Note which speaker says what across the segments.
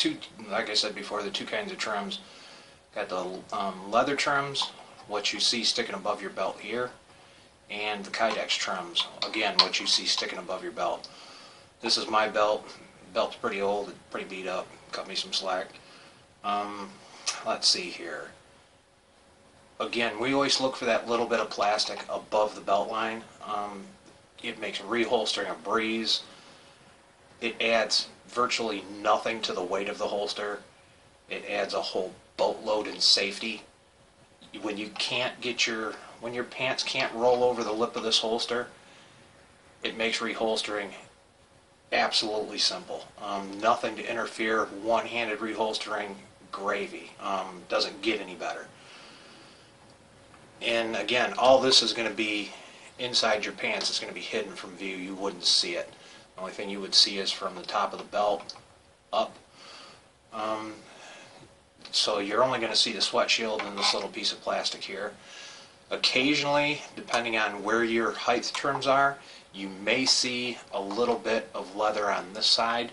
Speaker 1: two, like I said before, the two kinds of trims. Got the leather trims, what you see sticking above your belt here, and the Kydex trims, again, what you see sticking above your belt. This is my belt. Belt's pretty old, pretty beat up, cut me some slack. Let's see here. Again, we always look for that little bit of plastic above the belt line. It makes reholstering a breeze. It adds virtually nothing to the weight of the holster. It adds a whole boatload in safety. When you can't get when your pants can't roll over the lip of this holster, it makes reholstering absolutely simple. Nothing to interfere. One-handed reholstering, gravy. Doesn't get any better. And again, all this is going to be inside your pants. It's going to be hidden from view. You wouldn't see it. The only thing you would see is from the top of the belt up. So you're only going to see the sweat shield and this little piece of plastic here. Occasionally, depending on where your height trims are, you may see a little bit of leather on this side,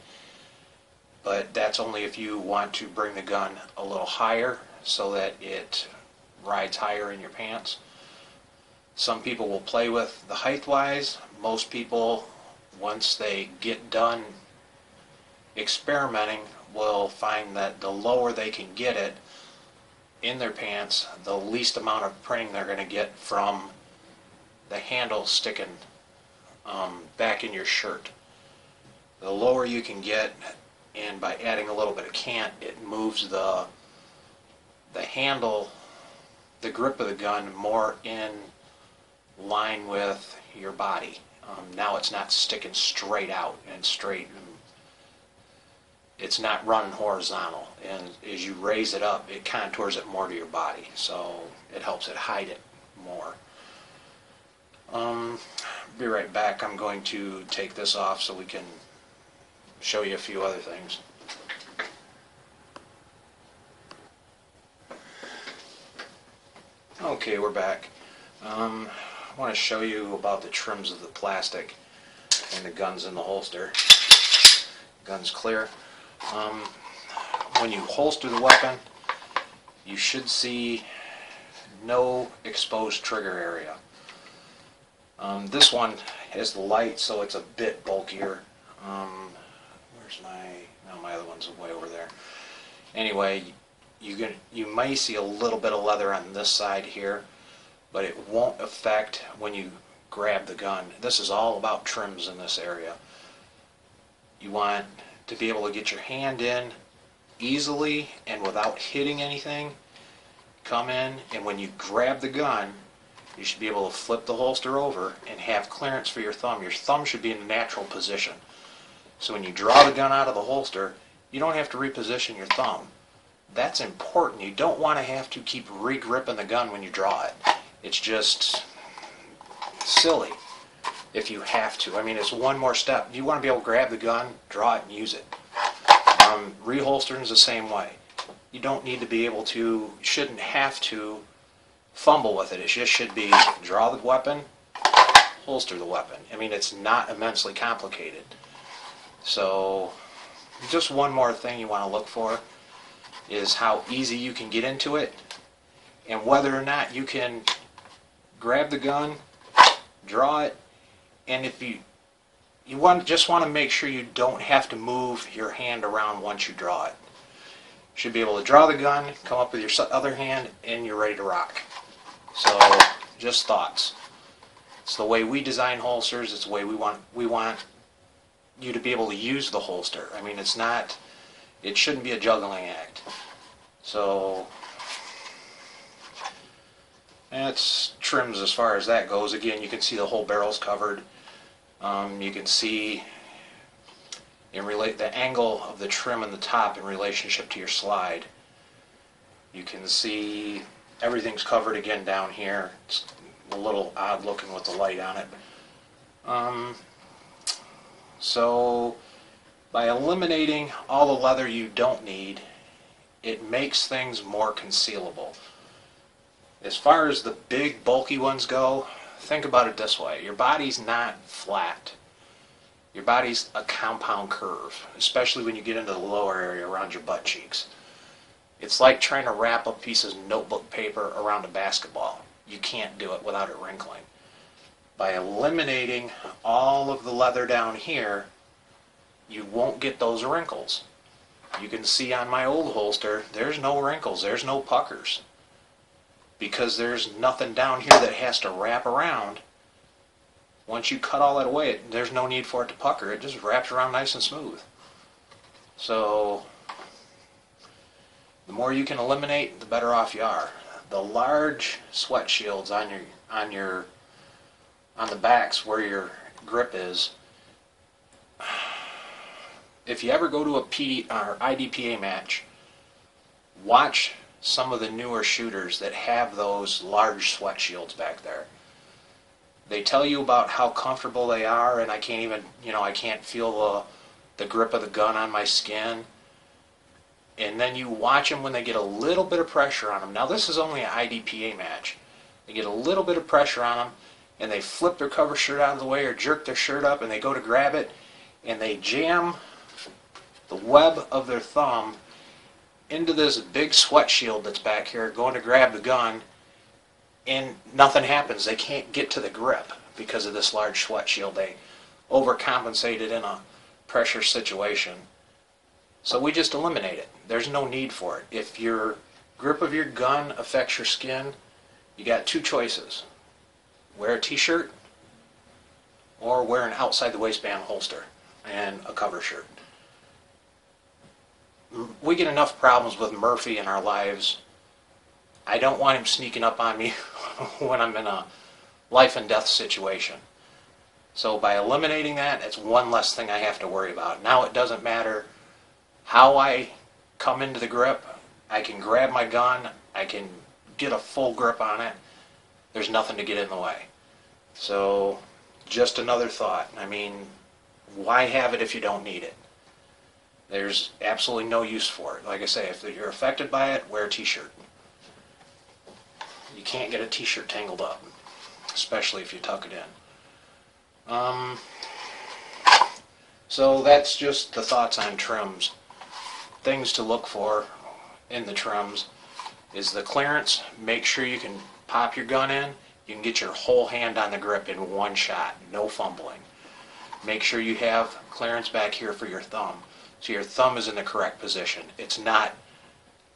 Speaker 1: but that's only if you want to bring the gun a little higher so that it rides higher in your pants. Some people will play with the height wise. Most people, once they get done experimenting, will find that the lower they can get it in their pants, the least amount of printing they're going to get from the handle sticking back in your shirt. The lower you can get, and by adding a little bit of cant, it moves the handle, the grip of the gun, more in line with your body. Now it's not sticking straight out and straight. It's not running horizontal, and as you raise it up, it contours it more to your body, so it helps it hide it more. Be right back. I'm going to take this off so we can show you a few other things. Okay, we're back. I want to show you about the trims of the plastic and the guns in the holster. Gun's clear. When you holster the weapon, you should see no exposed trigger area. This one has the light, so it's a bit bulkier. Where's my other one's way over there. Anyway, you may see a little bit of leather on this side here, but it won't affect when you grab the gun. This is all about trims in this area. You want to be able to get your hand in easily and without hitting anything. Come in, and when you grab the gun, you should be able to flip the holster over and have clearance for your thumb. Your thumb should be in a natural position. So when you draw the gun out of the holster, you don't have to reposition your thumb. That's important. You don't want to have to keep re-gripping the gun when you draw it. It's just silly if you have to. I mean, it's one more step. You want to be able to grab the gun, draw it, and use it. Reholstering is the same way. You don't need to be able to, shouldn't have to fumble with it. It just should be draw the weapon, holster the weapon. I mean, it's not immensely complicated. So, just one more thing you want to look for is how easy you can get into it, and whether or not you can grab the gun, draw it, and if you just want to make sure you don't have to move your hand around once you draw it. You should be able to draw the gun, come up with your other hand, and you're ready to rock. So, just thoughts. It's the way we design holsters. It's the way we want you to be able to use the holster. I mean, it shouldn't be a juggling act. So, that's trims as far as that goes. Again, you can see the whole barrel's covered. You can see the angle of the trim on the top in relationship to your slide. You can see everything's covered again down here. It's a little odd looking with the light on it. So by eliminating all the leather you don't need, it makes things more concealable. As far as the big bulky ones go, think about it this way. Your body's not flat. Your body's a compound curve, especially when you get into the lower area around your butt cheeks. It's like trying to wrap a piece of notebook paper around a basketball. You can't do it without it wrinkling. By eliminating all of the leather down here, you won't get those wrinkles. You can see on my old holster, there's no wrinkles, there's no puckers. Because there's nothing down here that has to wrap around. Once you cut all that away, there's no need for it to pucker. It just wraps around nice and smooth. So, the more you can eliminate, the better off you are. The large sweat shields on the backs where your grip is, if you ever go to a PD or IDPA match, watch some of the newer shooters that have those large sweat shields back there. They tell you about how comfortable they are, and I can't even, I can't feel the grip of the gun on my skin. And then you watch them when they get a little bit of pressure on them. Now this is only an IDPA match. They get a little bit of pressure on them, and they flip their cover shirt out of the way or jerk their shirt up, and they go to grab it, and they jam the web of their thumb into this big sweat shield that's back here, going to grab the gun, and nothing happens. They can't get to the grip because of this large sweat shield. They overcompensated in a pressure situation. So we just eliminate it. There's no need for it. If your grip of your gun affects your skin, you got two choices. Wear a t-shirt or wear an outside the waistband holster and a cover shirt. We get enough problems with Murphy in our lives. I don't want him sneaking up on me when I'm in a life and death situation. So by eliminating that, it's one less thing I have to worry about. Now it doesn't matter how I come into the grip. I can grab my gun, I can get a full grip on it. There's nothing to get in the way. So just another thought. I mean, why have it if you don't need it? There's absolutely no use for it. Like I say, if you're affected by it, wear a t-shirt. You can't get a t-shirt tangled up, especially if you tuck it in. So that's just the thoughts on trims. Things to look for in the trims is the clearance. Make sure you can pop your gun in. You can get your whole hand on the grip in one shot, no fumbling. Make sure you have clearance back here for your thumb, so your thumb is in the correct position. It's not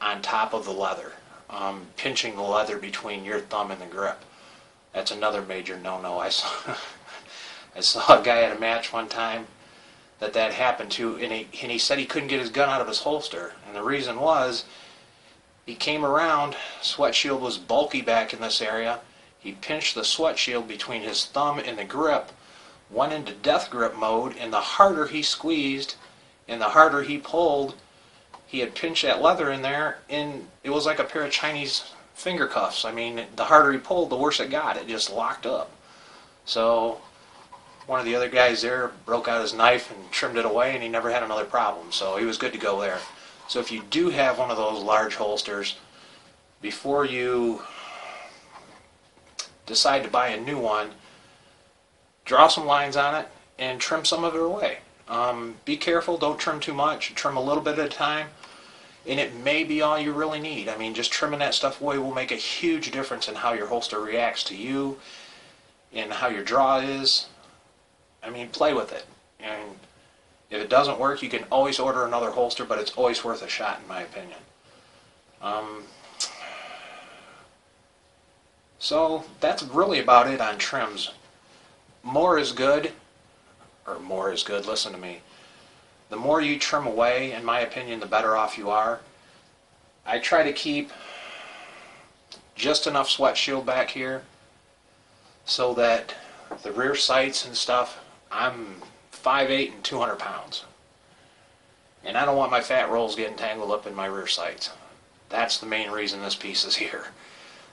Speaker 1: on top of the leather, pinching the leather between your thumb and the grip. That's another major no-no. I saw a guy at a match one time that happened to, and he said he couldn't get his gun out of his holster, and the reason was he came around, sweat shield was bulky back in this area, he pinched the sweat shield between his thumb and the grip, went into death grip mode, and the harder he squeezed and the harder he pulled, he had pinched that leather in there, and it was like a pair of Chinese finger cuffs. I mean, the harder he pulled, the worse it got. It just locked up. So one of the other guys there broke out his knife and trimmed it away, and he never had another problem. So he was good to go there. So if you do have one of those large holsters, before you decide to buy a new one, draw some lines on it and trim some of it away. Be careful, don't trim too much. Trim a little bit at a time, and it may be all you really need. I mean, just trimming that stuff away will make a huge difference in how your holster reacts to you and how your draw is. I mean, play with it. And if it doesn't work, you can always order another holster, but it's always worth a shot in my opinion. So that's really about it on trims. More is good, listen to me. The more you trim away, in my opinion, the better off you are. I try to keep just enough sweat shield back here so that the rear sights and stuff, I'm 5'8" and 200 pounds. And I don't want my fat rolls getting tangled up in my rear sights. That's the main reason this piece is here.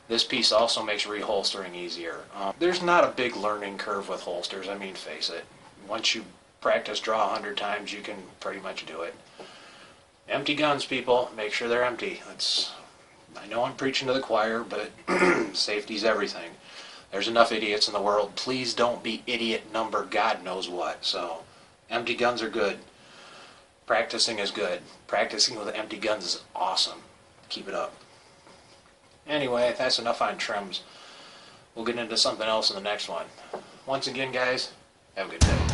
Speaker 1: This piece also makes reholstering easier. There's not a big learning curve with holsters, I mean, face it. Once you practice draw 100 times, you can pretty much do it. Empty guns, people. Make sure they're empty. I know I'm preaching to the choir, but safety's everything. There's enough idiots in the world. Please don't be idiot number God knows what. So Empty guns are good. Practicing is good. Practicing with empty guns is awesome. Keep it up. Anyway, that's enough on trims. We'll get into something else in the next one. Once again, guys, have a good day.